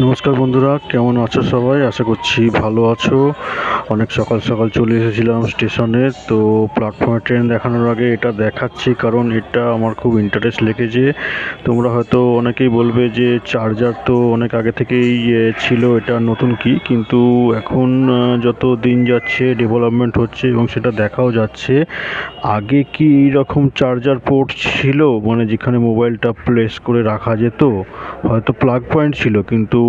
নমস্কার বন্ধুরা, কেমন আছো সবাই? আশা করছি ভালো আছো। অনেক সকাল সকাল চলে এসেছিলাম স্টেশনে। তো প্ল্যাটফর্মে ট্রেন দেখানোর আগে এটা দেখাচ্ছি, কারণ এটা আমার খুব ইন্টারেস্ট লেগেছে। তোমরা হয়তো অনেকেই বলবে যে চার্জার তো অনেক আগে থেকেই ছিল, এটা নতুন কি? কিন্তু এখন যত দিন যাচ্ছে ডেভেলপমেন্ট হচ্ছে এবং সেটা দেখাও যাচ্ছে। আগে কি এইরকম চার্জার পোর্ট ছিল, মানে যেখানে মোবাইলটা প্লেস করে রাখা যেত? হয়তো প্লাগ পয়েন্ট ছিল, কিন্তু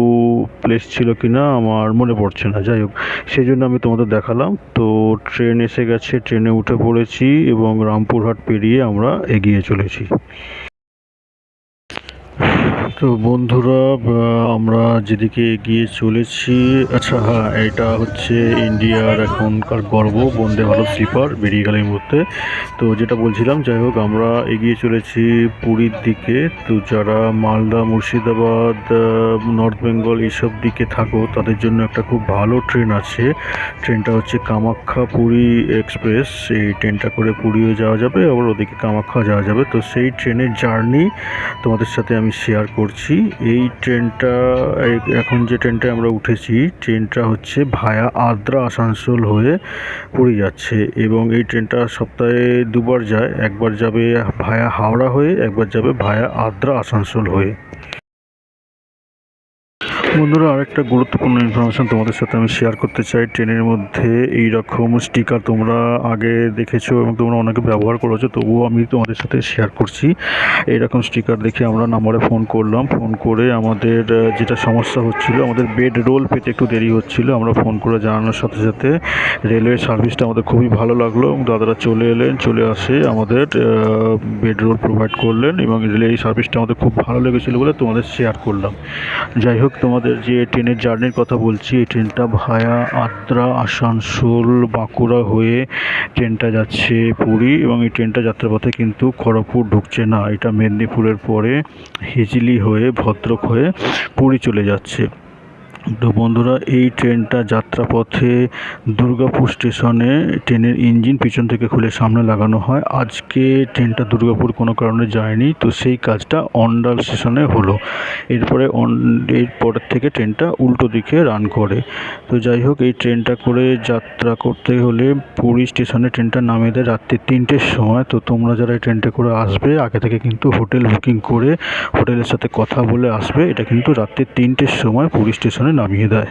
প্লেস ছিল কি না আমার মনে পড়ছে না। যাই হোক, সেই জন্য আমি তোমাদের দেখালাম। তো ট্রেন এসে গেছে, ট্রেনে উঠে পড়েছি এবং রামপুরহাট পেরিয়ে আমরা এগিয়ে চলেছি। তো বন্ধুরা, আমরা যেদিকে এগিয়ে চলেছি, আচ্ছা হ্যাঁ, এটা হচ্ছে ইন্ডিয়ার এখনকার গর্ব বন্দে ভারত স্লিপার, বেরিয়ে গেল এই মুহূর্তে। তো যেটা বলছিলাম, যাই হোক, আমরা এগিয়ে চলেছি পুরীর দিকে। তো যারা মালদা, মুর্শিদাবাদ, নর্থ বেঙ্গল এইসব দিকে থাকো, তাদের জন্য একটা খুব ভালো ট্রেন আছে। ট্রেনটা হচ্ছে কামাখ্যা পুরী এক্সপ্রেস। এই ট্রেনটা করে পুরীও যাওয়া যাবে, আবার ওদিকে কামাখ্যা যাওয়া যাবে। তো সেই ট্রেনের জার্নি তোমাদের সাথে আমি শেয়ার করছি। এই ট্রেনটা, এখন যে ট্রেনটায় আমরা উঠেছি, ট্রেনটা হচ্ছে ভায়া আদ্রা আসানসোল হয়ে পুরী যাচ্ছে। এবং এই ট্রেনটা সপ্তাহে দুবার যায়, একবার যাবে ভায়া হাওড়া হয়ে, একবার যাবে ভায়া আদ্রা আসানসোল হয়ে। বন্ধুরা, আরেকটা গুরুত্বপূর্ণ ইনফরমেশন তোমাদের সাথে আমি শেয়ার করতে চাই। ট্রেনের মধ্যে এই রকম স্টিকার তোমরা আগে দেখেছো এবং তোমরা অনেকে ব্যবহার করেছো, তবুও আমি তোমাদের সাথে শেয়ার করছি। এইরকম স্টিকার দেখে আমরা নাম্বারে ফোন করলাম। ফোন করে আমাদের যেটা সমস্যা হচ্ছিল, আমাদের বেড রোল পেতে একটু দেরি হচ্ছিল। আমরা ফোন করে জানানোর সাথে সাথে রেলওয়ে সার্ভিসটা আমাদের খুবই ভালো লাগলো এবং দাদারা চলে আসে আমাদের বেড রোল প্রোভাইড করলেন এবং রেলওয়ে সার্ভিসটা আমাদের খুব ভালো লেগেছিলো বলে তোমাদের শেয়ার করলাম। যাই হোক, তোমাদের যে ট্রেনের জার্নির কথা বলছি, এই ট্রেনটা ভায়া আদ্রা আসানসোল বাঁকুড়া হয়ে ট্রেনটা যাচ্ছে পুরী, এবং এই ট্রেনটা যাত্রাপথে কিন্তু খড়গপুর ঢুকছে না। এটা মেদিনীপুরের পরে হিজলি হয়ে, ভদ্রক হয়ে পুরী চলে যাচ্ছে। তো বন্ধুরা, এই ট্রেনটা যাত্রাপথে দুর্গাপুর স্টেশনে ট্রেনের ইঞ্জিন পিছন থেকে খুলে সামনে লাগানো হয়। আজকে ট্রেনটা দুর্গাপুর কোনো কারণে যায়নি, তো সেই কাজটা অন্ডাল স্টেশনে হলো। এরপরের থেকে ট্রেনটা উল্টো দিকে রান করে। তো যাই হোক, এই ট্রেনটা করে যাত্রা করতে হলে পুরী স্টেশনে ট্রেনটা নামিয়ে দেয় রাত্রি 3টের সময়। তো তোমরা যারা এই ট্রেনটা করে আসবে, আগে থেকে কিন্তু হোটেল বুকিং করে হোটেলের সাথে কথা বলে আসবে। এটা কিন্তু রাত্রি 3টের সময় পুরী স্টেশনে নামিয়ে দেয়।